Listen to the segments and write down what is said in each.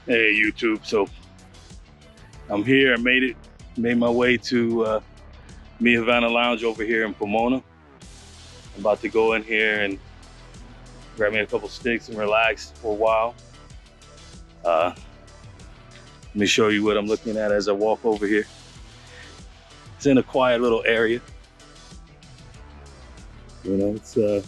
Hey YouTube, so I'm here. I made my way to Mi Havana Lounge over here in Pomona. I'm about to go in here and grab me a couple sticks and relax for a while. Let me show you what I'm looking at as I walk over here. It's in a quiet little area. You know, it's kind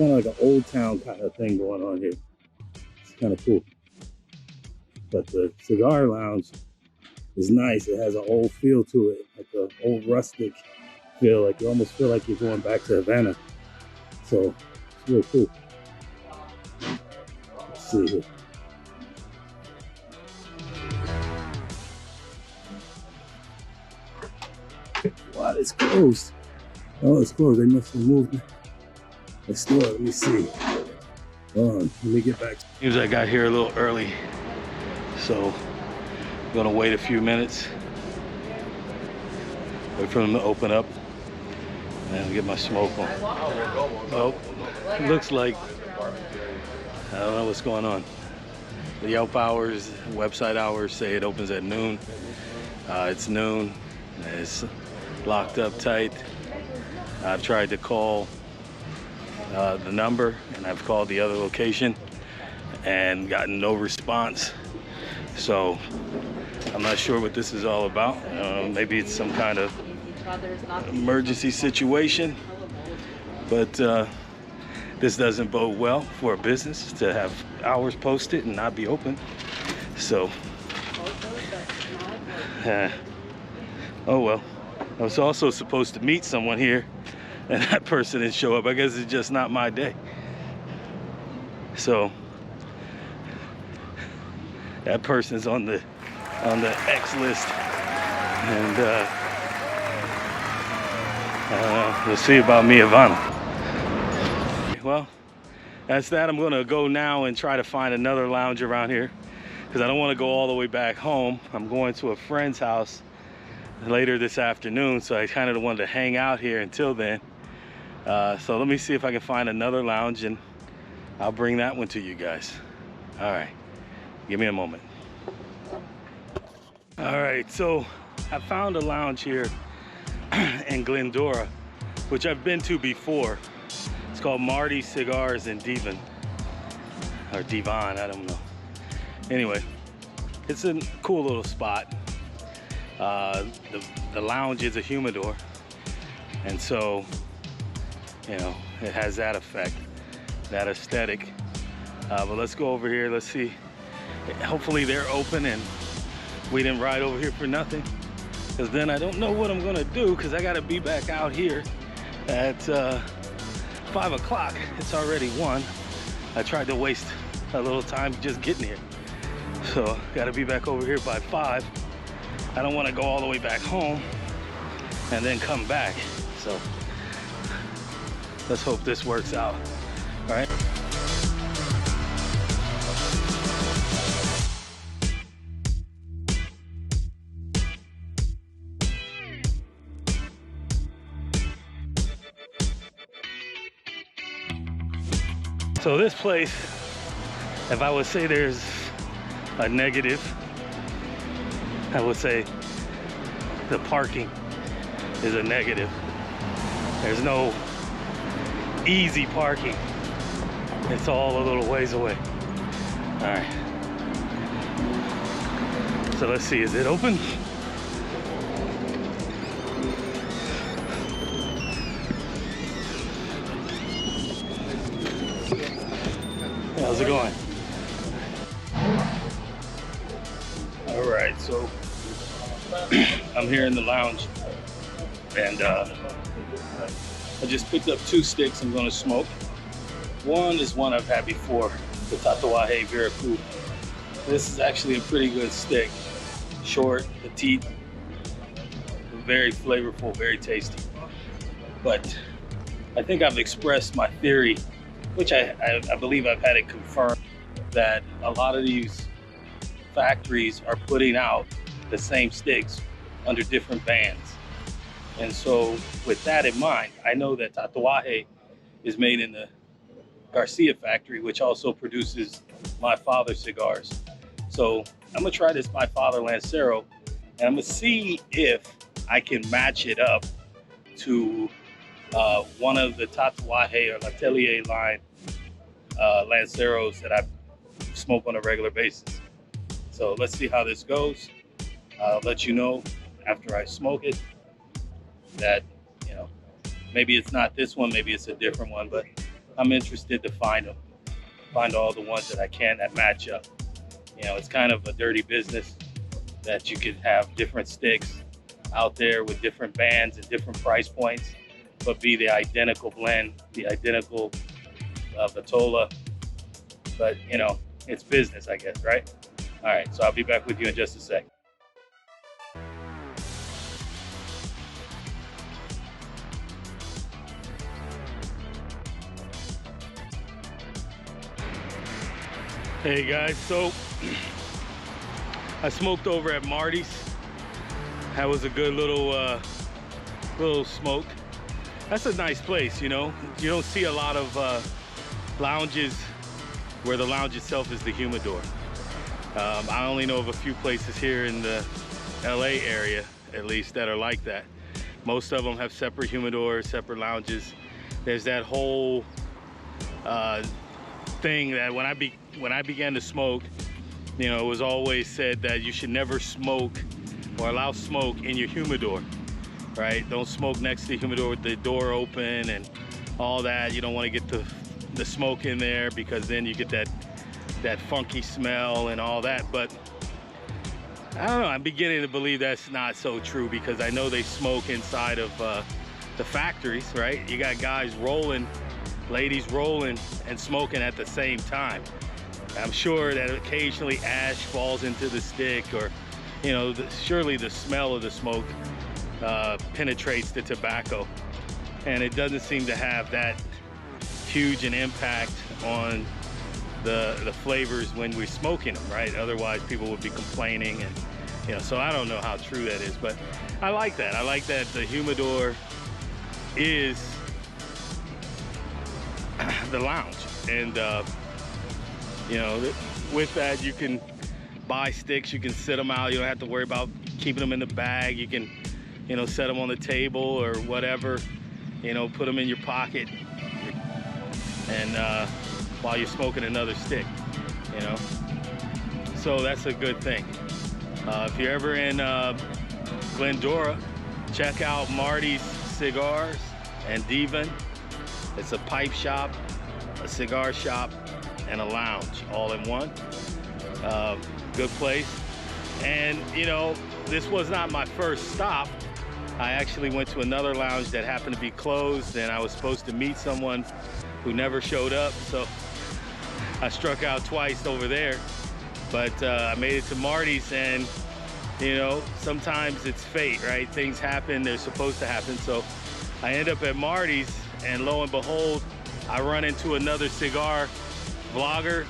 of like an old town kind of thing going on here. It's kind of cool. But the cigar lounge is nice. It has an old feel to it, like an old rustic feel. Like you almost feel like you're going back to Havana. So it's really cool. Let's see here. Wow, it's closed. Oh, it's closed. They must have moved the store. Let me see. Hold on, let me get back. Seems I got here a little early, so I'm gonna wait a few minutes. Wait for them to open up and get my smoke on. Oh, it looks like, I don't know what's going on. The Yelp hours, website hours say it opens at noon. It's noon. It's locked up tight. I've tried to call the number, and I've called the other location and gotten no response. So I'm not sure what this is all about. Maybe it's some kind of emergency situation, but this doesn't bode well for a business to have hours posted and not be open. So oh well. I was also supposed to meet someone here, and that person didn't show up. I guess it's just not my day. So that person's on the X list, and we'll see about Mi Havana. Well, that's that. I'm gonna go now and try to find another lounge around here because I don't want to go all the way back home. I'm going to a friend's house later this afternoon, so I kind of wanted to hang out here until then. So let me see if I can find another lounge, and I'll bring that one to you guys. All right, give me a moment. All right, so I found a lounge here in Glendora, which I've been to before. It's called Marty, Cigars and Divan, or Divan, I don't know. Anyway, it's a cool little spot. The lounge is a humidor, and so, you know, it has that effect, that aesthetic. But let's go over here. Let's see. Hopefully they're open and we didn't ride over here for nothing, because then I don't know what I'm gonna do, because I gotta be back out here at 5 o'clock. It's already 1. I tried to waste a little time just getting here, so gotta be back over here by 5. I don't want to go all the way back home and then come back. So let's hope this works out. All right. So this place, if I would say there's a negative, I would say the parking is a negative. There's no easy parking. It's all a little ways away. All right. So let's see, is it open? How's it going? All right, so I'm here in the lounge, and I just picked up 2 sticks I'm gonna smoke. One is one I've had before, the Tatuaje Veracruz. This is actually a pretty good stick. Short, petite, very flavorful, very tasty. But I think I've expressed my theory, which I believe I've had it confirmed, that a lot of these factories are putting out the same sticks under different bands. And so with that in mind, I know that Tatuaje is made in the Garcia factory, which also produces My Father cigars. So I'm gonna try this My Father Lancero, and I'm gonna see if I can match it up to one of the Tatuaje or L'Atelier line Lanceros that I smoke on a regular basis. So let's see how this goes. I'll let you know after I smoke it that, you know, maybe it's not this one, maybe it's a different one, but I'm interested to find them. Find all the ones that I can that match up. You know, it's kind of a dirty business that you could have different sticks out there with different bands and different price points, but be the identical blend, the identical Vitola. But, you know, it's business, I guess, right? All right, so I'll be back with you in just a sec. Hey guys, so I smoked over at Marty's. That was a good little smoke. That's a nice place, you know. You don't see a lot of lounges where the lounge itself is the humidor. I only know of a few places here in the LA area, at least, that are like that. Most of them have separate humidors, separate lounges. There's that whole thing that when I began to smoke, you know, it was always said that you should never smoke or allow smoke in your humidor, right? Don't smoke next to the humidor with the door open and all that. You don't want to get the smoke in there because then you get that funky smell and all that. But I don't know, I'm beginning to believe that's not so true, because I know they smoke inside of the factories, right? You got guys rolling, ladies rolling and smoking at the same time. I'm sure that occasionally ash falls into the stick, or, you know, surely the smell of the smoke penetrates the tobacco, and it doesn't seem to have that huge an impact on the flavors when we're smoking them, right? Otherwise people would be complaining, and, you know, so I don't know how true that is, but I like that. I like that the humidor is the lounge, and you know, with that you can buy sticks, you can sit them out, you don't have to worry about keeping them in the bag. You can, you know, set them on the table or whatever, you know, put them in your pocket, and while you're smoking another stick, you know, so that's a good thing. If you're ever in Glendora, check out Marty's Cigars and Divan. It's a pipe shop, a cigar shop, and a lounge all in one. Good place. And, you know, this was not my first stop. I actually went to another lounge that happened to be closed, and I was supposed to meet someone who never showed up, so I struck out twice over there. But I made it to Marty's, and, you know, sometimes it's fate, right? Things happen, they're supposed to happen. So I end up at Marty's, and lo and behold, I run into another cigar vlogger,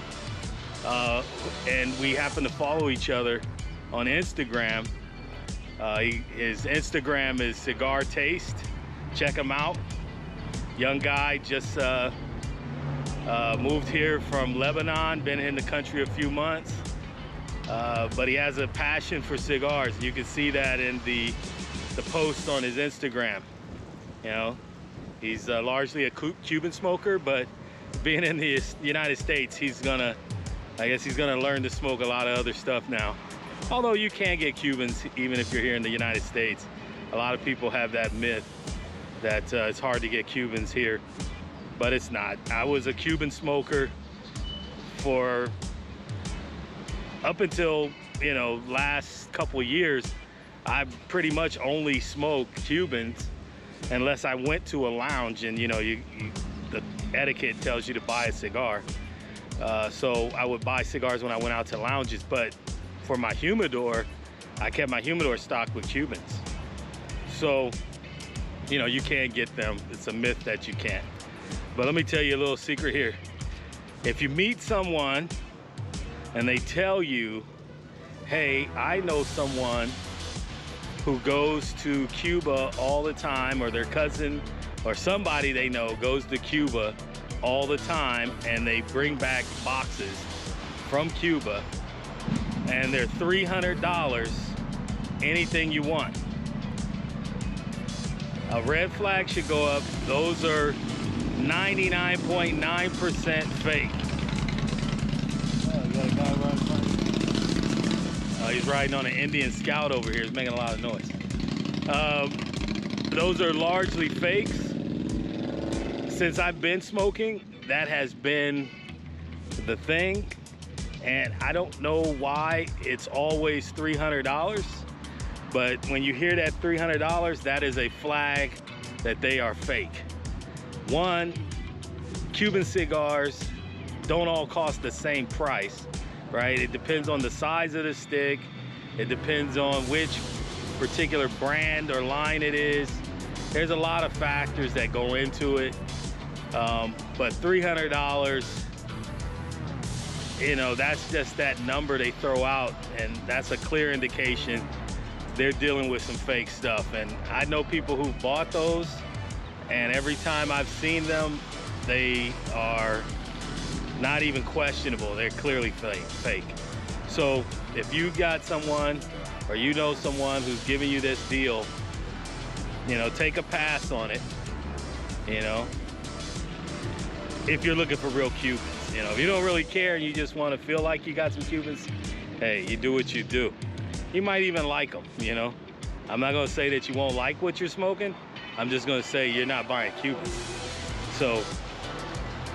and we happen to follow each other on Instagram. His Instagram is Cigar Taste. Check him out. Young guy, just moved here from Lebanon, been in the country a few months, but he has a passion for cigars. You can see that in the post on his Instagram. You know, he's largely a Cuban smoker, but being in the United States, I guess he's gonna learn to smoke a lot of other stuff now. Although you can get Cubans even if you're here in the United States. A lot of people have that myth that it's hard to get Cubans here, but it's not. I was a Cuban smoker for up until, you know, last couple years. I pretty much only smoked Cubans unless I went to a lounge, and, you know, the etiquette tells you to buy a cigar. So I would buy cigars when I went out to lounges, but for my humidor, I kept my humidor stocked with Cubans. So, you know, you can't get them. It's a myth that you can't. But let me tell you a little secret here. If you meet someone and they tell you, hey, I know someone who goes to Cuba all the time, or their cousin or somebody they know goes to Cuba all the time, and they bring back boxes from Cuba, and they're $300, anything you want. A red flag should go up. Those are 99.9% fake. Oh, you got a guy right in front of you. He's riding on an Indian Scout over here. He's making a lot of noise. Those are largely fakes. Since I've been smoking, that has been the thing. And I don't know why it's always $300. But when you hear that $300, that is a flag that they are fake. One, Cuban cigars don't all cost the same price, right? It depends on the size of the stick. It depends on which particular brand or line it is. There's a lot of factors that go into it. But $300, you know, that's just that number they throw out, and that's a clear indication they're dealing with some fake stuff. And I know people who bought those, and every time I've seen them, they are not even questionable. They're clearly fake. So if you got someone, or you know someone who's giving you this deal, you know, take a pass on it, you know, if you're looking for real Cubans. You know, if you don't really care and you just want to feel like you got some Cubans, hey, you do what you do. You might even like them, you know. I'm not gonna say that you won't like what you're smoking. I'm just gonna say you're not buying Cubans. So,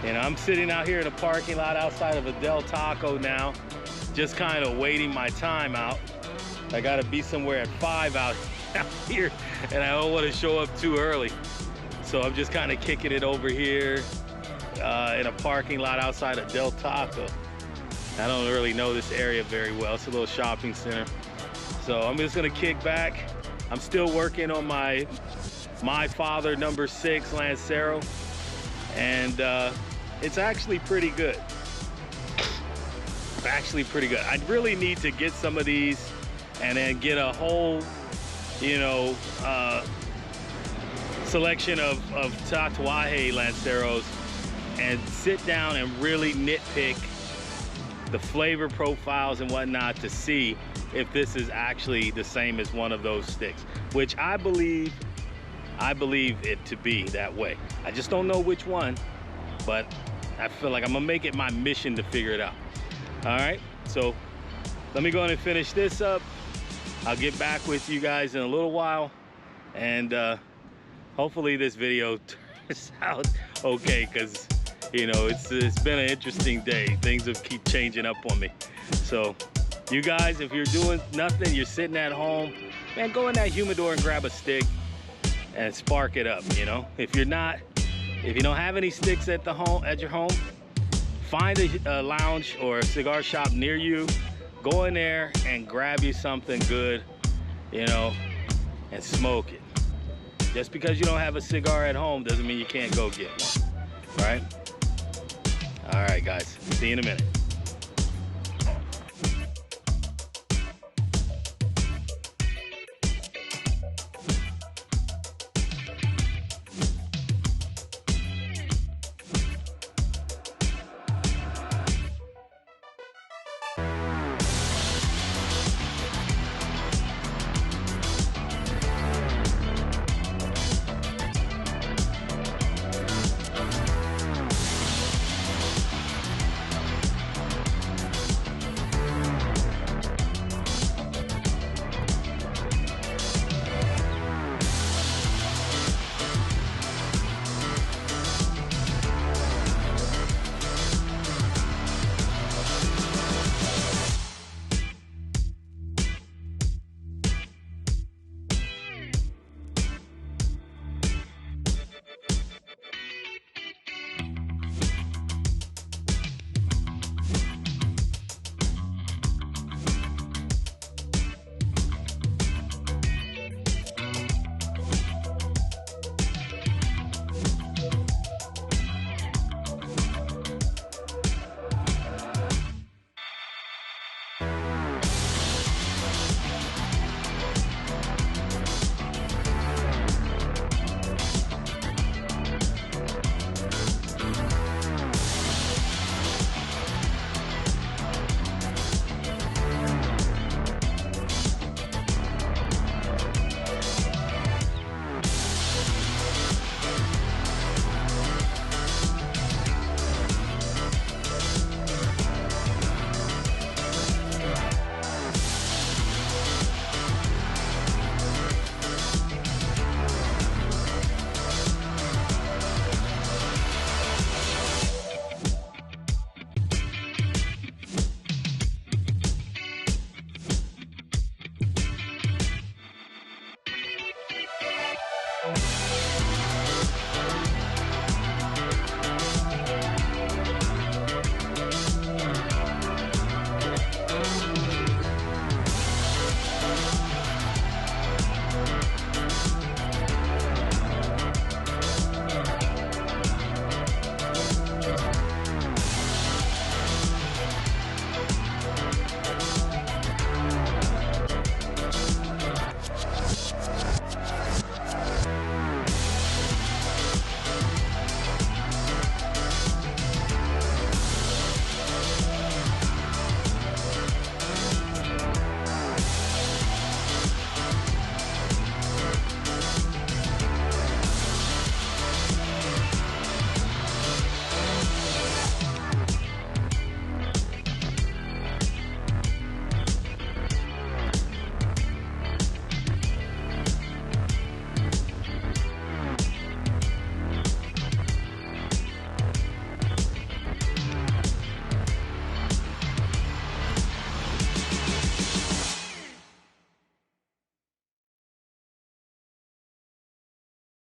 you know, I'm sitting out here in a parking lot outside of a Del Taco now, just kind of waiting my time out. I gotta be somewhere at 5 out here, and I don't want to show up too early. So I'm just kind of kicking it over here in a parking lot outside of Del Taco. I don't really know this area very well. It's a little shopping center. So I'm just gonna kick back. I'm still working on my Father number 6 Lancero, and it's actually pretty good. Actually pretty good. I really need to get some of these and then get a whole, you know, selection of Tatuaje Lanceros and sit down and really nitpick the flavor profiles and whatnot to see if this is actually the same as one of those sticks, which I believe it to be that way. I just don't know which one, but I feel like I'm gonna make it my mission to figure it out. All right, so let me go ahead and finish this up. I'll get back with you guys in a little while, and hopefully this video turns out okay, because you know, it's been an interesting day. Things have keep changing up on me. So you guys, if you're doing nothing, you're sitting at home, man, go in that humidor and grab a stick and spark it up, you know. If you don't have any sticks at your home, find a lounge or a cigar shop near you, go in there and grab you something good, you know, and smoke it. Just because you don't have a cigar at home doesn't mean you can't go get one, right? All right, guys, see you in a minute.